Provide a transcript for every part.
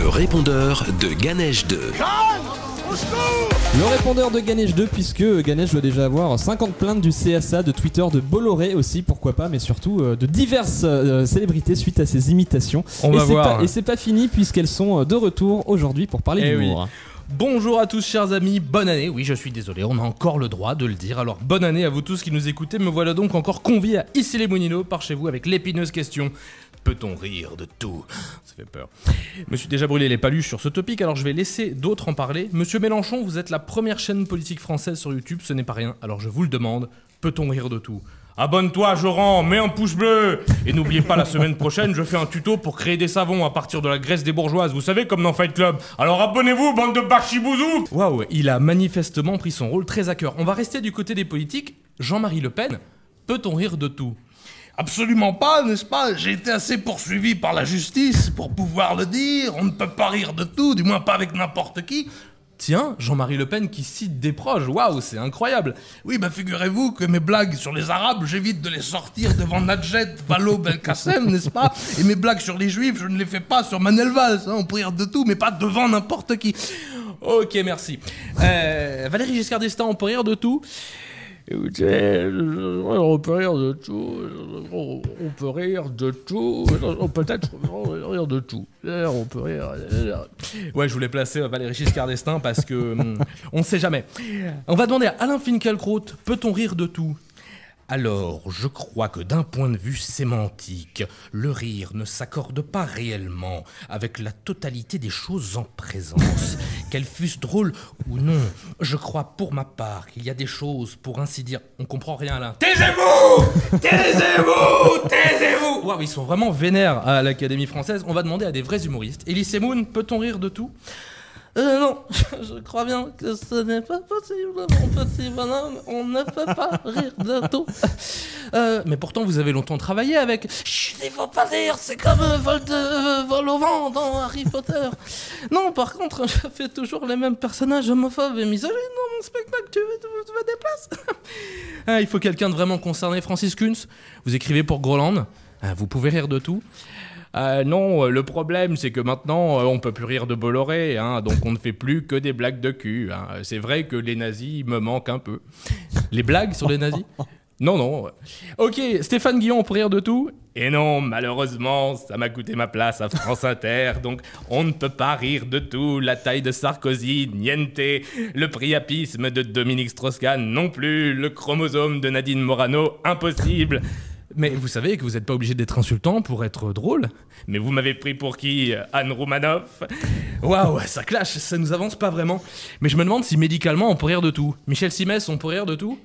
Le répondeur de Ganesh 2. Le répondeur de Ganesh 2, puisque Ganesh doit déjà avoir 50 plaintes du CSA, de Twitter, de Bolloré aussi, pourquoi pas, mais surtout de diverses célébrités suite à ses imitations. On va voir. Et c'est pas fini, puisqu'elles sont de retour aujourd'hui pour parler d'humour. Oui. Bonjour à tous chers amis, bonne année. Oui, je suis désolé, on a encore le droit de le dire. Alors bonne année à vous tous qui nous écoutez. Me voilà donc encore convié à Issy les Moulineaux par chez vous avec l'épineuse question: peut-on rire de tout? Ça fait peur. Je me suis déjà brûlé les paluches sur ce topic, alors je vais laisser d'autres en parler. Monsieur Mélenchon, vous êtes la première chaîne politique française sur YouTube, ce n'est pas rien. Alors je vous le demande, peut-on rire de tout? Abonne-toi Joran, mets un pouce bleu. Et n'oubliez pas, la semaine prochaine, je fais un tuto pour créer des savons à partir de la graisse des bourgeoises, vous savez, comme dans Fight Club. Alors abonnez-vous, bande de bâchibouzous. Waouh, il a manifestement pris son rôle très à cœur. On va rester du côté des politiques. Jean-Marie Le Pen, peut-on rire de tout? Absolument pas, n'est-ce pas? J'ai été assez poursuivi par la justice pour pouvoir le dire. On ne peut pas rire de tout, du moins pas avec n'importe qui. Tiens, Jean-Marie Le Pen qui cite des proches, waouh, c'est incroyable. Oui, figurez-vous que mes blagues sur les Arabes, j'évite de les sortir devant Nadjet Valo Belkacem, n'est-ce pas? Et mes blagues sur les Juifs, je ne les fais pas sur Manel Valls, hein. On peut rire de tout, mais pas devant n'importe qui. Ok, merci. Valéry Giscard d'Estaing, on peut rire de tout? Écoutez, on peut rire de tout, on peut rire de tout, peut-être rire de tout. On peut rire. Ouais, je voulais placer Valéry Giscard d'Estaing parce que on ne sait jamais. On va demander à Alain Finkielkraut, peut-on rire de tout? Alors, je crois que d'un point de vue sémantique, le rire ne s'accorde pas réellement avec la totalité des choses en présence. Qu'elles fussent drôles ou non, je crois pour ma part qu'il y a des choses, pour ainsi dire... On comprend rien, Alain. Taisez-vous! Taisez-vous! Taisez-vous! Waouh, ils sont vraiment vénères à l'Académie française. On va demander à des vrais humoristes. Elie Semoun, peut-on rire de tout? Non, je crois bien que ce n'est pas possible, mon petit bonhomme, on ne peut pas rire de tout. Mais pourtant, vous avez longtemps travaillé avec... Chut, il faut pas dire, c'est comme vol au vent dans Harry Potter. Non, par contre, je fais toujours les mêmes personnages homophobes et misogynes dans mon spectacle, tu veux des places? Il faut quelqu'un de vraiment concerné. Francis Kunz, vous écrivez pour Groland, vous pouvez rire de tout. Non, le problème c'est que maintenant on peut plus rire de Bolloré, donc on ne fait plus que des blagues de cul. C'est vrai que les nazis me manquent un peu. Les blagues sur les nazis? Non. Ok, Stéphane Guillon, on peut rire de tout? Et non, malheureusement, ça m'a coûté ma place à France Inter, donc on ne peut pas rire de tout. La taille de Sarkozy, niente. Le priapisme de Dominique Strauss-Kahn, non plus. Le chromosome de Nadine Morano, impossible. Mais vous savez que vous n'êtes pas obligé d'être insultant pour être drôle. Mais vous m'avez pris pour qui? Anne Roumanoff? Waouh, ça clash, ça nous avance pas vraiment. Mais je me demande si médicalement on peut rire de tout. Michel Simès, on peut rire de tout?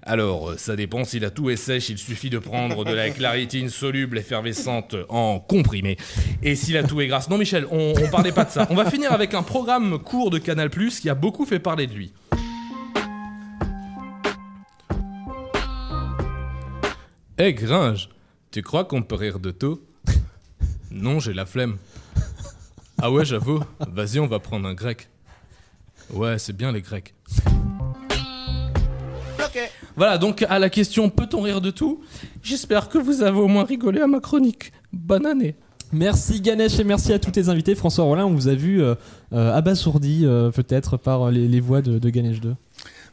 Alors, ça dépend si la toux est sèche, il suffit de prendre de la claritine soluble effervescente en comprimé. Et si la toux est grasse... Non Michel, on parlait pas de ça. On va finir avec un programme court de Canal+, qui a beaucoup fait parler de lui. Hé Gringe, tu crois qu'on peut rire de tout? Non, j'ai la flemme. Ah ouais, j'avoue, vas-y, on va prendre un grec. Ouais, c'est bien les grecs. Ok. Voilà, donc à la question peut-on rire de tout? J'espère que vous avez au moins rigolé à ma chronique. Bonne année. Merci Ganesh et merci à tous tes invités. François Rollin, on vous a vu abasourdi peut-être par les voix de Ganesh 2.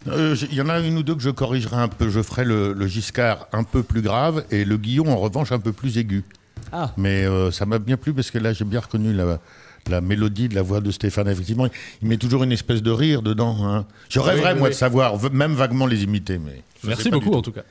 Il y en a une ou deux que je corrigerai un peu. Je ferai le Giscard un peu plus grave et le Guillon, en revanche, un peu plus aigu. Ah. Mais ça m'a bien plu parce que là, j'ai bien reconnu la mélodie de la voix de Stéphane. Effectivement, il met toujours une espèce de rire dedans. Je rêverais, moi, de savoir, même vaguement les imiter. Mais merci beaucoup, en tout cas.